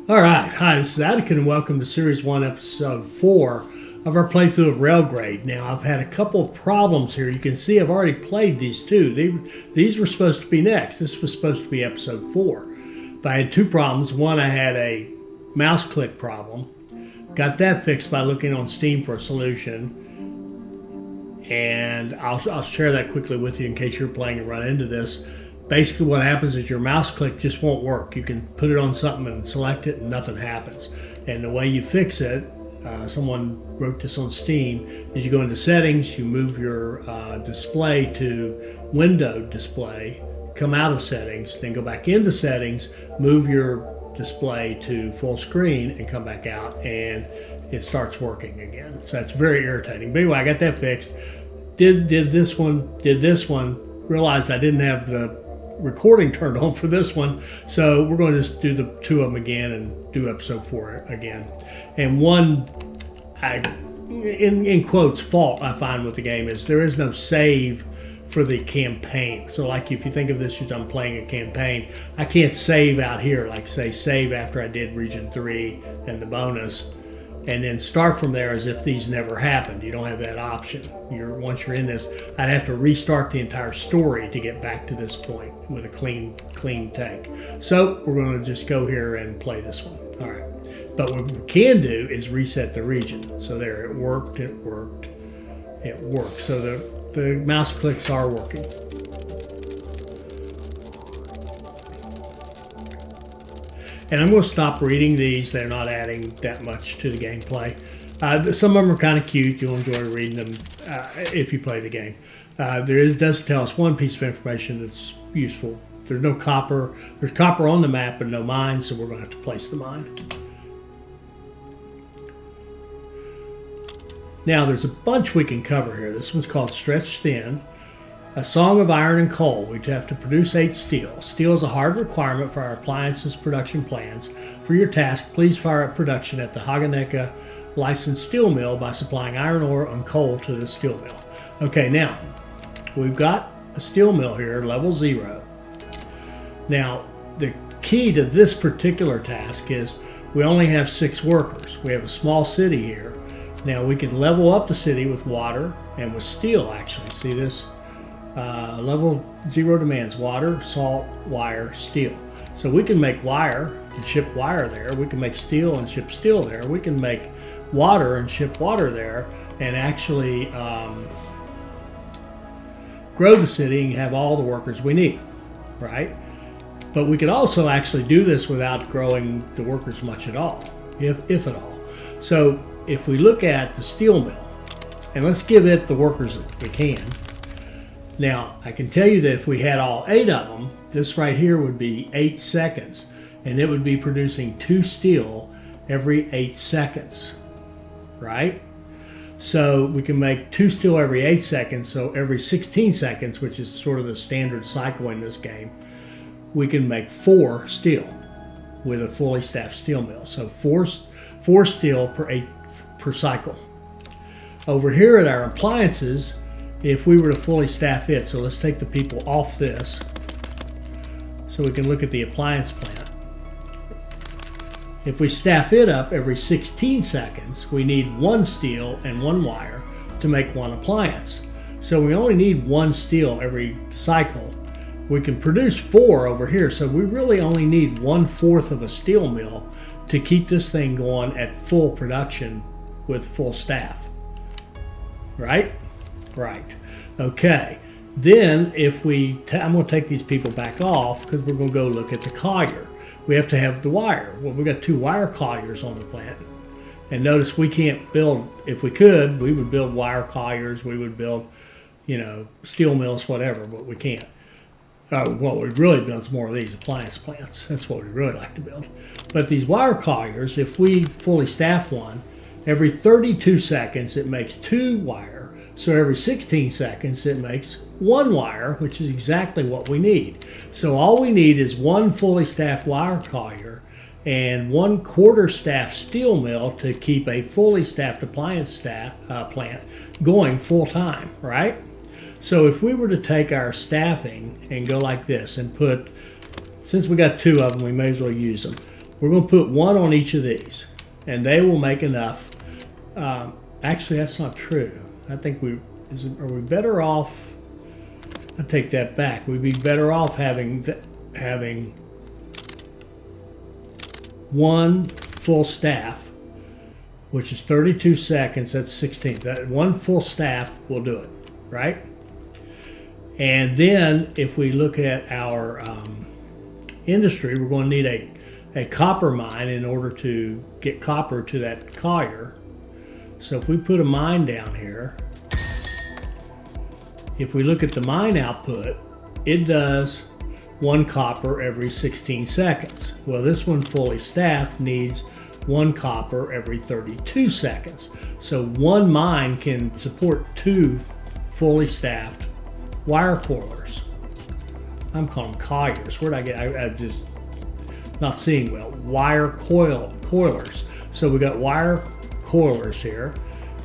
All right, hi, this is Attica and welcome to Series 1, Episode 4 of our playthrough of Railgrade. Now, I've had a couple of problems here. You can see I've already played these two. These were supposed to be next. This was supposed to be Episode 4. But I had two problems. One, I had a mouse click problem. Got that fixed by looking on Steam for a solution. And I'll share that quickly with you in case you're playing and run into this. Basically what happens is your mouse click just won't work. You can put it on something and select it and nothing happens. And the way you fix it, someone wrote this on Steam, is you go into settings, you move your display to window display, come out of settings, then go back into settings, move your display to full screen and come back out and it starts working again. So that's very irritating. But anyway, I got that fixed. Did this one, realized I didn't have the recording turned on for this one, so we're going to just do the two of them again and do episode 4 again. And one, in quotes, fault I find with the game is there is no save for the campaign. So like if you think of this as I'm playing a campaign, I can't save out here, like say save after I did region 3 and the bonus, and then start from there as if these never happened. You don't have that option. Once you're in this, I'd have to restart the entire story to get back to this point with a clean take. So we're going to just go here and play this one. All right. But what we can do is reset the region. So there, it worked. So the mouse clicks are working. And I'm going to stop reading these. They're not adding that much to the gameplay. Some of them are kind of cute. You'll enjoy reading them if you play the game. It does tell us one piece of information that's useful. There's no copper. There's copper on the map but no mine, so we're going to have to place the mine. Now, there's a bunch we can cover here. This one's called Stretched Thin. A Song of Iron and Coal. We'd have to produce 8 steel. Steel is a hard requirement for our appliances production plans. For your task, please fire up production at the Haganeka licensed steel mill by supplying iron ore and coal to the steel mill. Okay, now, we've got a steel mill here, level 0. Now, the key to this particular task is we only have 6 workers. We have a small city here. Now, we can level up the city with water and with steel, actually. See this? Level 0 demands water, salt, wire, steel. So we can make wire and ship wire there. We can make steel and ship steel there. We can make water and ship water there and actually grow the city and have all the workers we need, right? But we could also actually do this without growing the workers much at all, if at all. So if we look at the steel mill, and let's give it the workers that we can. Now, I can tell you that if we had all 8 of them, this right here would be 8 seconds, and it would be producing 2 steel every 8 seconds, right? So we can make 2 steel every 8 seconds, so every 16 seconds, which is sort of the standard cycle in this game, we can make 4 steel with a fully staffed steel mill. So 4 steel per cycle. Over here at our appliances, if we were to fully staff it, so let's take the people off this so we can look at the appliance plant. If we staff it up every 16 seconds, we need 1 steel and 1 wire to make 1 appliance. So we only need 1 steel every cycle. We can produce 4 over here, so we really only need 1/4 of a steel mill to keep this thing going at full production with full staff, right? Right. Okay. Then if I'm going to take these people back off because we're going to go look at the collier. We have to have the wire. Well, we've got 2 wire colliers on the plant. And notice we can't build, if we could, we would build wire colliers. We would build, steel mills, whatever, but we can't. What we'd really build is more of these appliance plants. That's what we'd really like to build. But these wire colliers, if we fully staff one, every 32 seconds it makes 2 wire. So every 16 seconds it makes 1 wire, which is exactly what we need. So all we need is 1 fully staffed wire collier and 1 quarter staffed steel mill to keep a fully staffed appliance plant going full time, right? So if we were to take our staffing and go like this and put, since we got 2 of them, we may as well use them. we're going to put one on each of these, and they will make enough. Actually, that's not true. I think are we better off? I take that back. We'd be better off having one full staff, which is 32 seconds. That's 16. That one full staff will do it, right? And then if we look at our industry, we're going to need a copper mine in order to get copper to that collier. So if we put a mine down here, if we look at the mine output, it does 1 copper every 16 seconds. Well, this one fully staffed needs 1 copper every 32 seconds. So one mine can support 2 fully staffed wire coilers. I'm calling them colliers. Where'd I get? I'm just not seeing well. Wire coilers. So we got wire coilers here,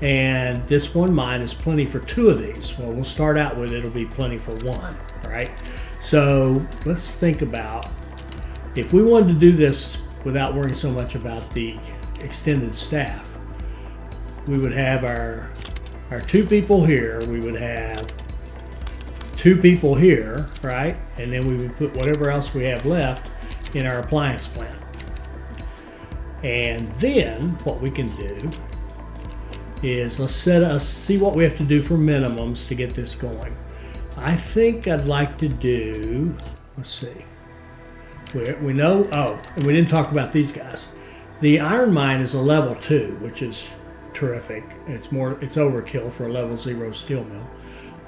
and this one mine is plenty for 2 of these. Well, we'll start out with it'll be plenty for 1. All right. So let's think about if we wanted to do this without worrying so much about the extended staff. We would have our 2 people here. We would have 2 people here, right? And then we would put whatever else we have left in our appliance plant. And then what we can do is let's see what we have to do for minimums to get this going. I think I'd like to do, let's see. We know, and we didn't talk about these guys. The iron mine is a level 2, which is terrific. It's overkill for a level 0 steel mill.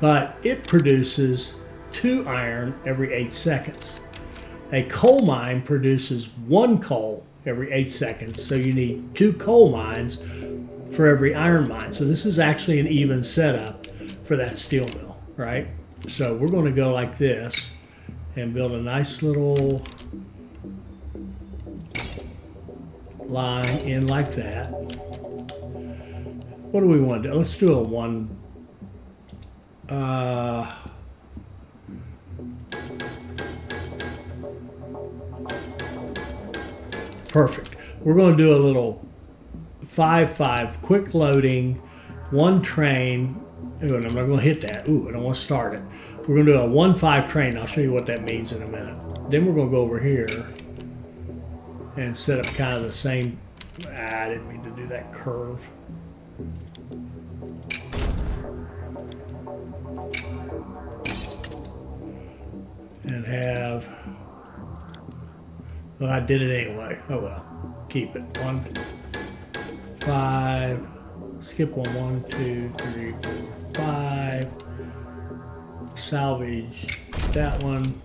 But it produces 2 iron every 8 seconds. A coal mine produces 1 coal every 8 seconds, so you need 2 coal mines for every iron mine. So this is actually an even setup for that steel mill, right? So we're going to go like this and build a nice little line in like that. What do we want to do? Let's do a 1. Perfect. We're going to do a little 5-5 quick loading, 1 train. Ooh, and I'm not going to hit that. Ooh, I don't want to start it. We're going to do a 1-5 train. I'll show you what that means in a minute. Then we're going to go over here and set up kind of the same. I didn't mean to do that curve. And have, well, I did it anyway. Oh well, keep it. 1, 5, skip 1, 1, 2, 3, 4, 5. Salvage that one.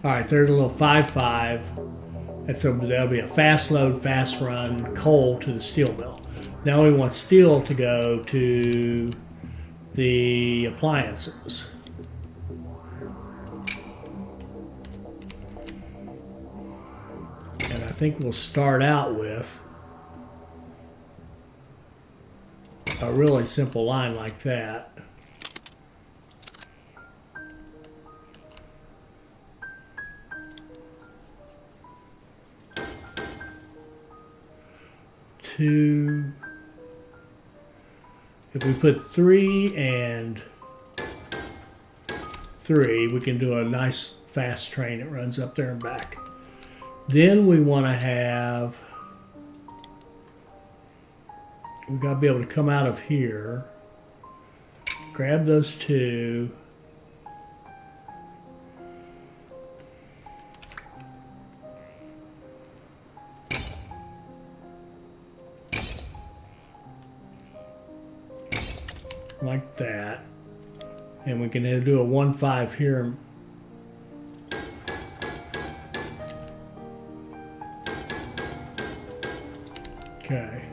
All right, there's a little 5-5. That'll be a fast load, fast run coal to the steel mill. Now we want steel to go to the appliances. And I think we'll start out with a really simple line like that. If we put 3 and 3, we can do a nice fast train that runs up there and back. Then we want to have, we've got to be able to come out of here, grab those 2, like that, and we can do a 1-5 here. Okay.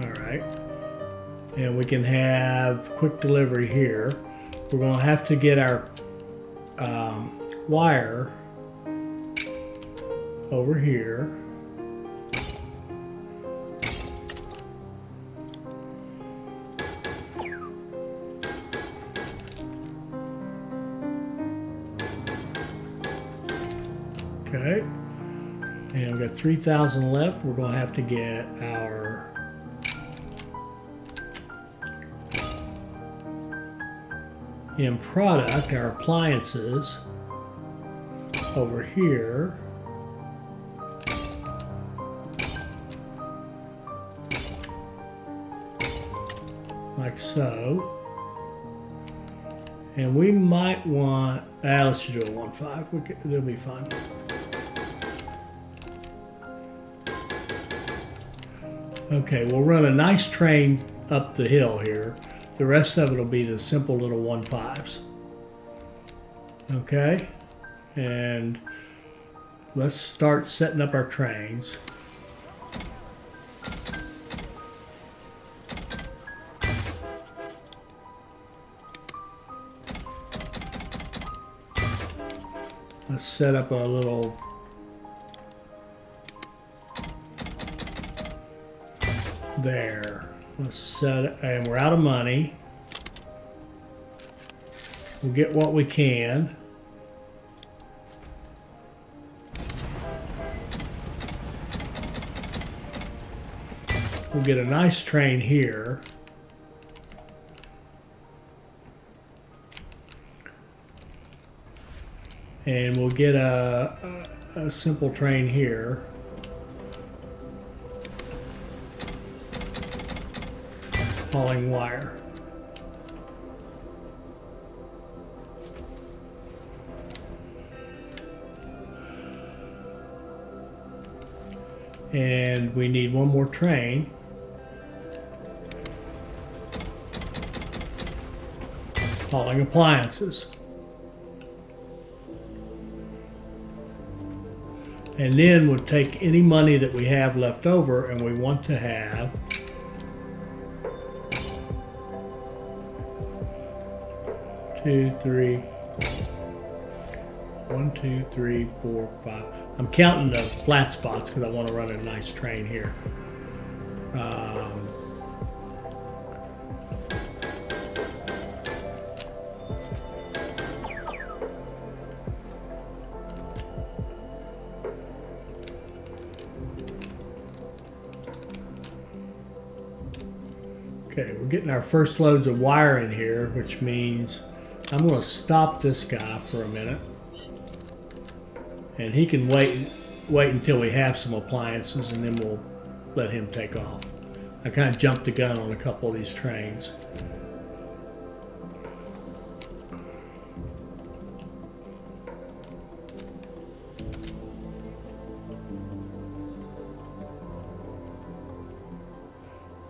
All right. And we can have quick delivery here. We're going to have to get our wire over here. Okay. And we've got 3,000 left. We're going to have to get our in product, our appliances over here. Like so. And we might want, let's just do a 1.5. It'll be fun. Okay, we'll run a nice train up the hill here. The rest of it will be the simple little 1.5s. Okay, and let's start setting up our trains. Let's set up a little there. Let's set it, and we're out of money. We'll get what we can. We'll get a nice train here. And we'll get a simple train here. Hauling wire. And we need one more train. Hauling appliances. And then we'll take any money that we have left over, and we want to have two, three, 1, 2, 3, 4, 5. I'm counting the flat spots because I want to run a nice train here. Okay, we're getting our first loads of wire in here, which means I'm going to stop this guy for a minute. And he can wait until we have some appliances, and then we'll let him take off. I kind of jumped the gun on a couple of these trains.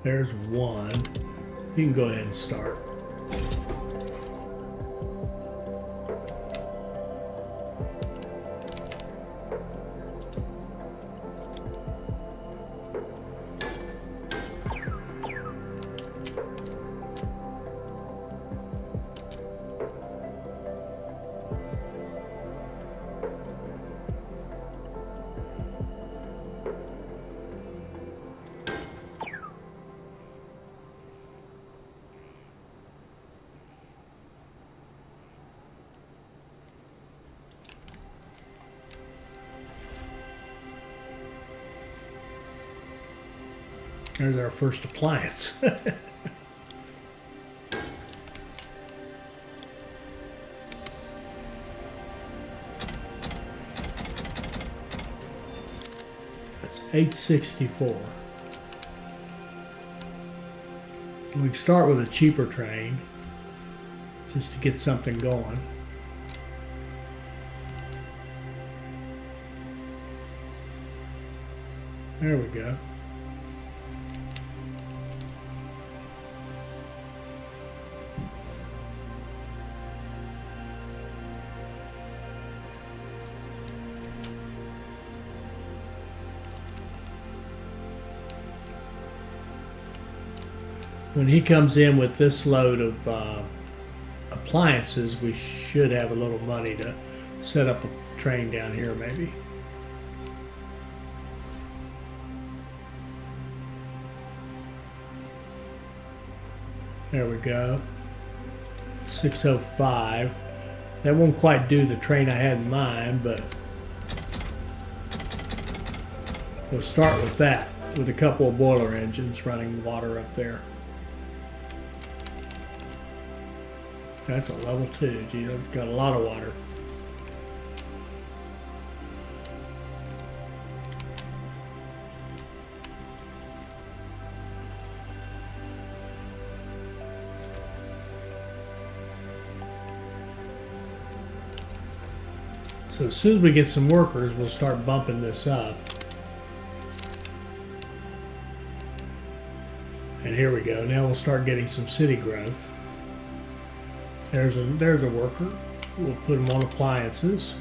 There's one. You can go ahead and start. There's our first appliance. That's 864. We can start with a cheaper train just to get something going. There we go. When he comes in with this load of appliances, we should have a little money to set up a train down here maybe. There we go. 605. That won't quite do the train I had in mind, but We'll start with that, with a couple of boiler engines running water up there. That's a level 2. Gee, it's got a lot of water. So as soon as we get some workers, we'll start bumping this up. And here we go. Now we'll start getting some city growth. There's a worker. We'll put them on appliances.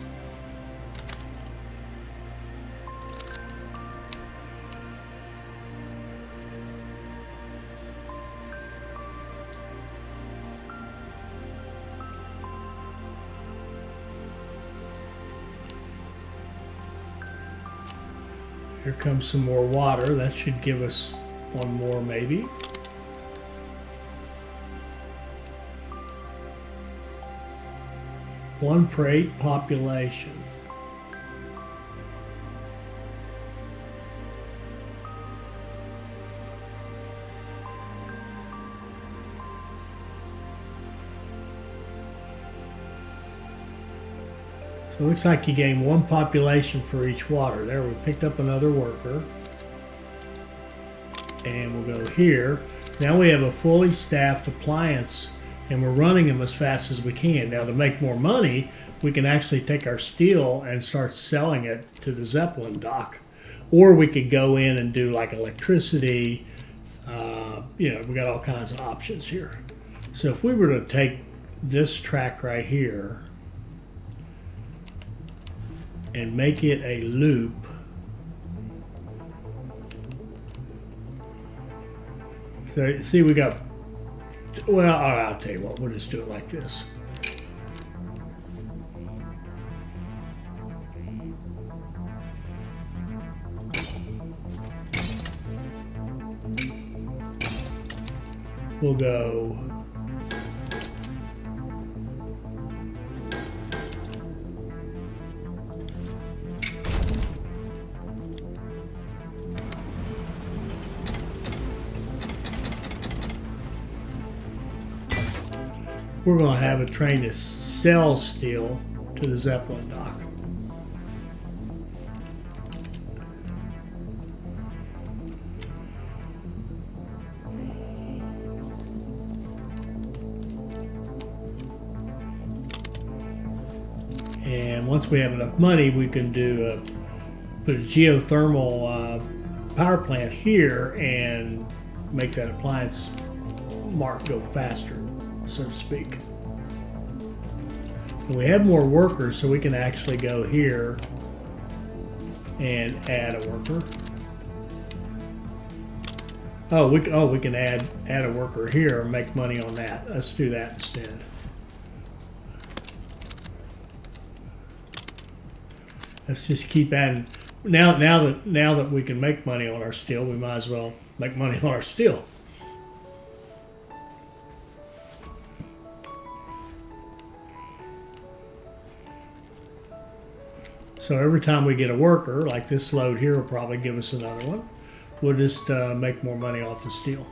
Here comes some more water. That should give us one more maybe. One per 8 population. So it looks like you gain 1 population for each water. There, we picked up another worker. And we'll go here. Now we have a fully staffed appliance, and we're running them as fast as we can. Now to make more money, we can actually take our steel and start selling it to the Zeppelin dock. Or we could go in and do like electricity. You know, we got all kinds of options here. So if we were to take this track right here and make it a loop, so see, we got, well, I'll tell you what, we'll just do it like this. We'll go we're going to have a train that sells steel to the Zeppelin dock. And once we have enough money, we can do put a geothermal power plant here and make that appliance mark go faster, so to speak. And we have more workers, so we can actually go here and add a worker. We can add a worker here and make money on that. Let's do that instead. Let's just keep adding. Now that we can make money on our steel, we might as well make money on our steel. So every time we get a worker, like this load here will probably give us another one. We'll just make more money off the steel.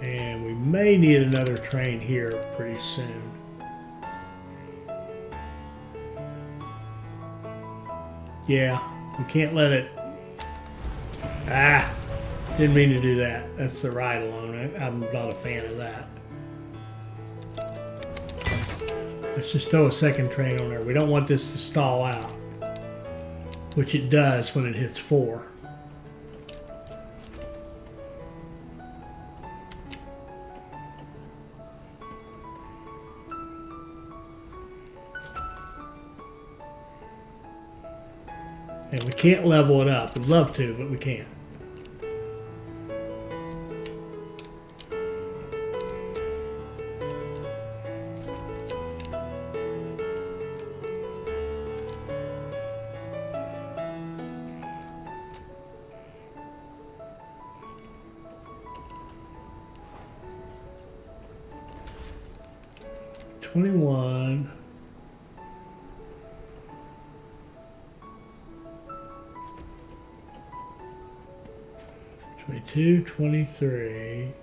And we may need another train here pretty soon. Yeah, we can't let it. Didn't mean to do that. That's the ride alone. I'm not a fan of that. Let's just throw a second train on there. We don't want this to stall out, which it does when it hits 4. And we can't level it up. We'd love to, but we can't. 21. '22, 23.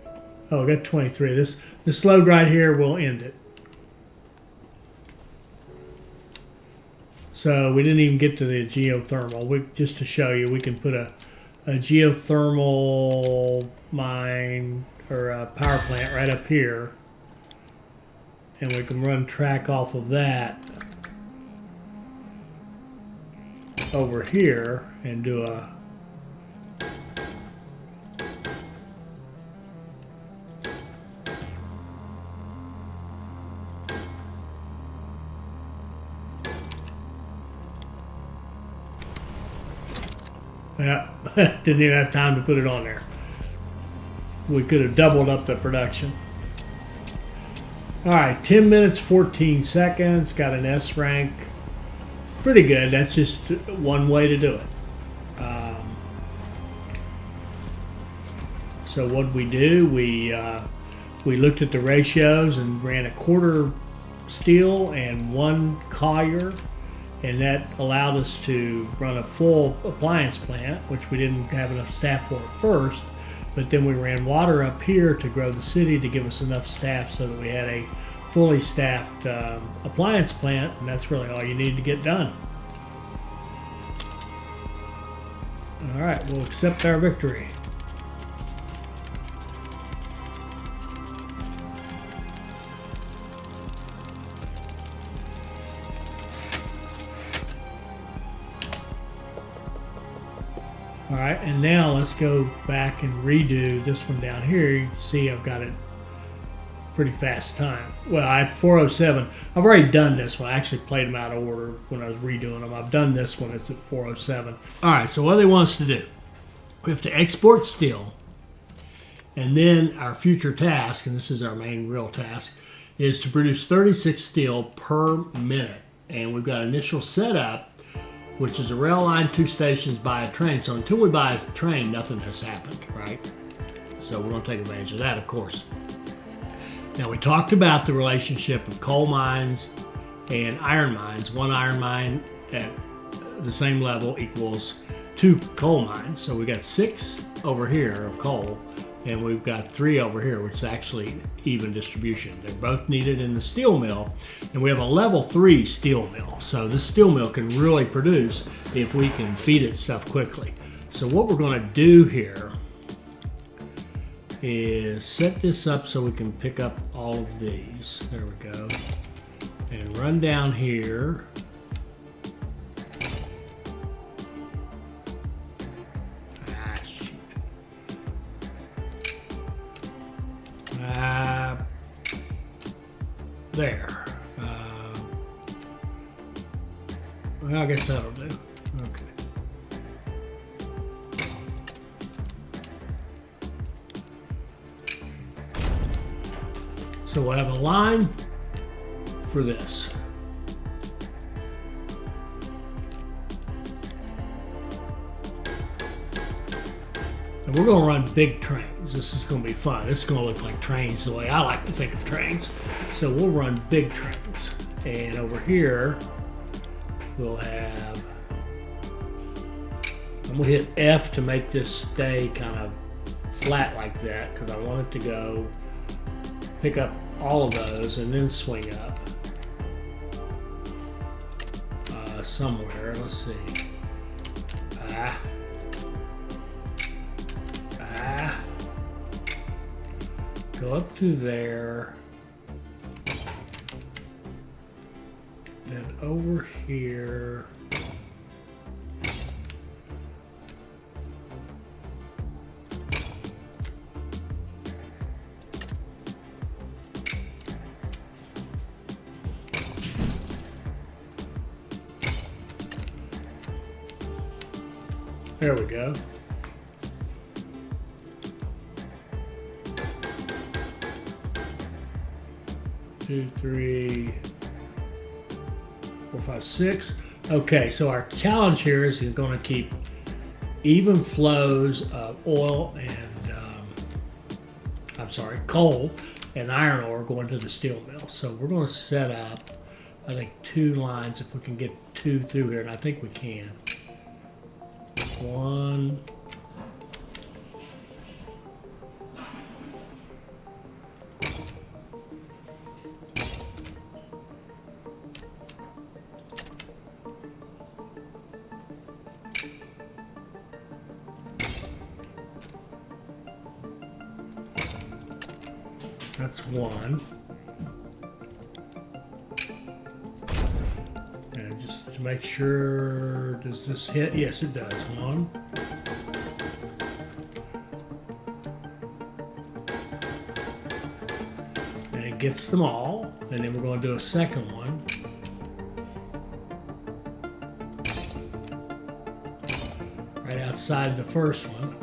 Oh, I got 23. This load right here will end it. So we didn't even get to the geothermal. Just to show you, we can put a geothermal mine or a power plant right up here, and we can run track off of that over here and do a yeah, didn't even have time to put it on there. We could have doubled up the production. All right, 10 minutes, 14 seconds. Got an S rank. Pretty good. That's just one way to do it. So what we do, we looked at the ratios and ran a quarter steel and 1 collier. And that allowed us to run a full appliance plant, which we didn't have enough staff for at first. But then we ran water up here to grow the city to give us enough staff so that we had a fully staffed appliance plant. And that's really all you need to get done. All right, we'll accept our victory. All right, and now let's go back and redo this one down here. You can see I've got it pretty fast time. Well, I had 407. I've already done this one. I actually played them out of order when I was redoing them. I've done this one. It's at 407. All right, so what they want us to do, we have to export steel, and then our future task, and this is our main real task, is to produce 36 steel per minute. And we've got initial setup, which is a rail line, 2 stations, buy a train. So until we buy a train, nothing has happened, right? So we're going to take advantage of that, of course. Now, we talked about the relationship of coal mines and iron mines. 1 iron mine at the same level equals 2 coal mines. So we got 6 over here of coal, and we've got 3 over here, which is actually even distribution. They're both needed in the steel mill, and we have a level 3 steel mill. So this steel mill can really produce if we can feed it stuff quickly. So what we're going to do here is set this up so we can pick up all of these. There we go. And run down here. There. Well, I guess that'll do. Okay. So we'll have a line for this. And we're going to run big trains. This is going to be fun. This is going to look like trains the way I like to think of trains. So we'll run big trains. And over here, we'll have, I'm going to hit F to make this stay kind of flat like that, because I want it to go pick up all of those and then swing up somewhere. Let's see. Go up to there. Then over here. There we go. Two, three, 4, 5, 6. Okay, so our challenge here is going to keep even flows of oil and, coal and iron ore going to the steel mill. So we're going to set up, I think, 2 lines if we can get 2 through here, and I think we can. 1. That's 1. And just to make sure, does this hit? Yes, it does. 1. And it gets them all. And then we're going to do a second one. Right outside the first one.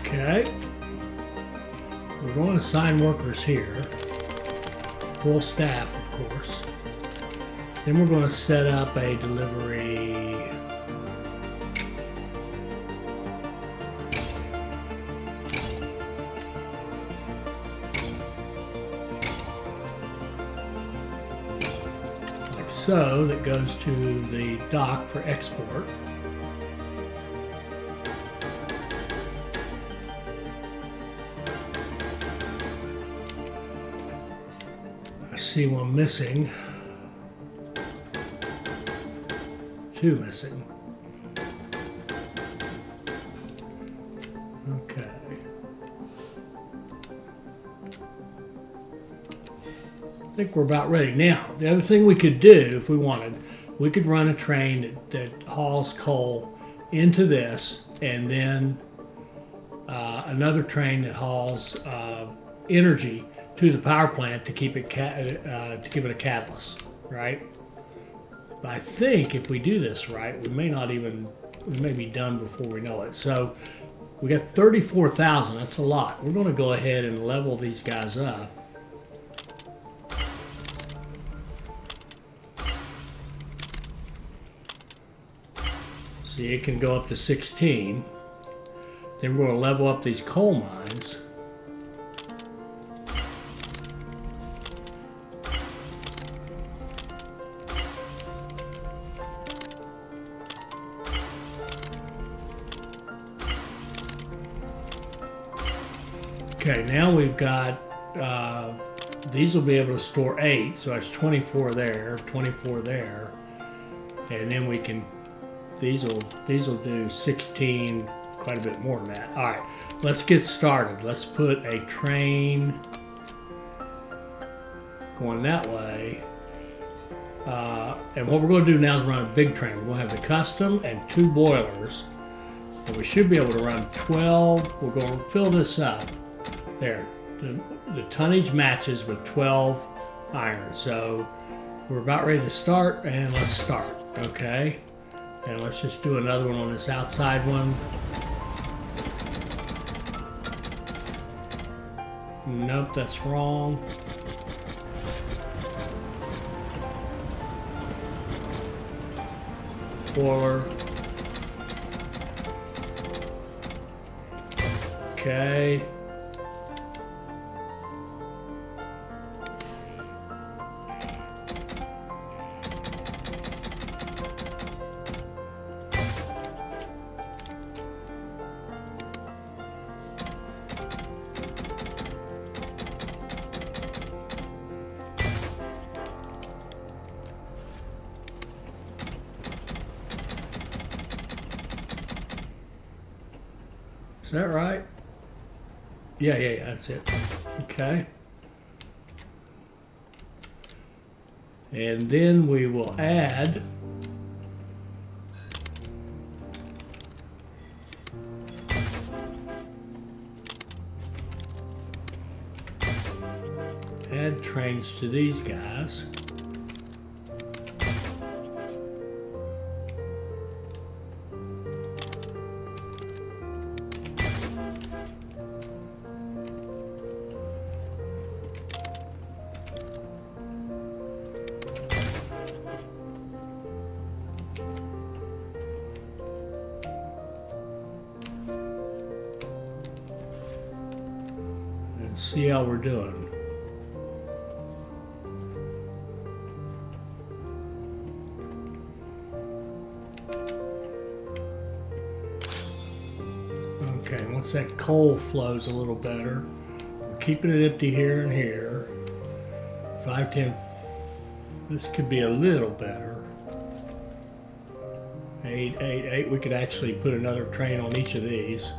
Okay, we're going to assign workers here, full staff of course. Then we're going to set up a delivery like so that goes to the dock for export. I see one missing. 2 missing. Okay. I think we're about ready. Now, the other thing we could do if we wanted, we could run a train that hauls coal into this, and then another train that hauls energy to the power plant to keep it to give it a catalyst, right? But I think if we do this right, we may be done before we know it. So we got 34,000. That's a lot. We're going to go ahead and level these guys up. See, it can go up to 16. Then we're going to level up these coal mines. Okay, now we've got, these will be able to store 8, so that's 24 there, 24 there. And then we can, these will do 16, quite a bit more than that. All right, let's get started. Let's put a train going that way. And what we're going to do now is run a big train. We're going to have the custom and 2 boilers. And we should be able to run 12. We're going to fill this up. There, the tonnage matches with 12 iron. So we're about ready to start, and let's start, okay? And let's just do another one on this outside one. Nope, that's wrong. Boiler. Okay. Is that right? Yeah, that's it. Okay. And then we will add trains to these guys. Let's see how we're doing. Okay, once that coal flows a little better, we're keeping it empty here and here. 5, 10, this could be a little better. 8, 8, 8, we could actually put another train on each of these.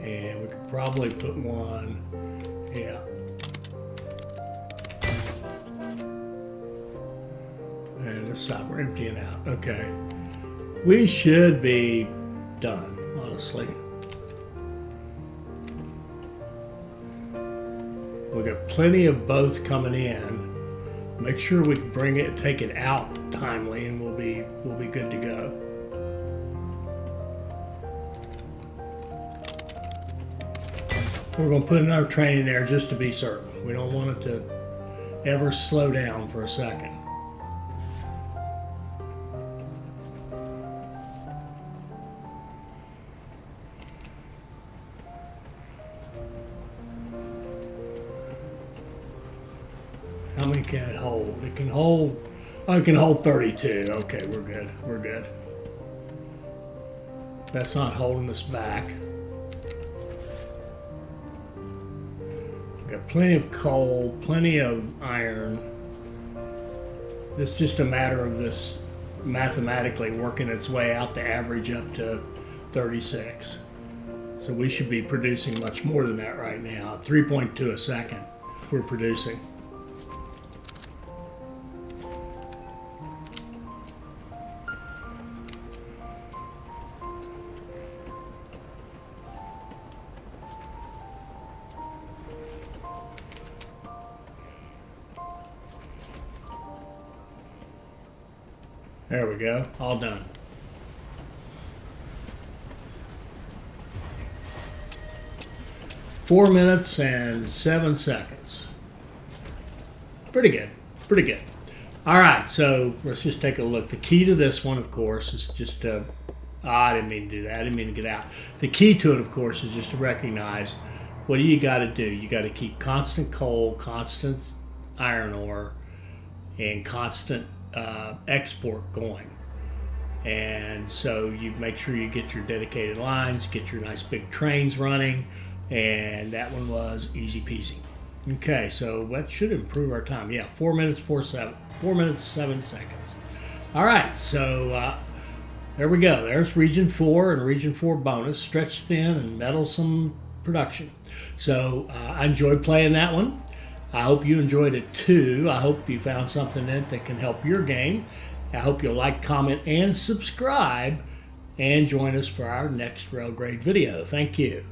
And we could probably put one, yeah. And this side we're emptying out. Okay. We should be done, honestly. We got plenty of both coming in. Make sure we bring it, take it out timely, and we'll be good to go. We're going to put another train in there just to be certain. We don't want it to ever slow down for a second. How many can it hold? It can hold, oh, it can hold 32. Okay, we're good. We're good. That's not holding us back. We've got plenty of coal, plenty of iron. It's just a matter of this mathematically working its way out to average up to 36. So we should be producing much more than that right now. 3.2 a second we're producing. There we go, all done. Four minutes and 7 seconds. Pretty good, pretty good. All right, so let's just take a look. The key to this one, of course, is just to, I didn't mean to do that. I didn't mean to get out. The key to it, of course, is just to recognize what do you got to do. You got to keep constant coal, constant iron ore, and constant export going. And so you make sure you get your dedicated lines, get your nice big trains running, and that one was easy peasy. Okay, so that should improve our time. Yeah, 4 minutes 7 seconds. All right, so there we go. There's Region 4 and Region 4 bonus, stretch thin and Metalsome Production. So I enjoyed playing that one. I hope you enjoyed it too. I hope you found something in it that can help your game. I hope you'll like, comment, and subscribe, and join us for our next Railgrade video. Thank you.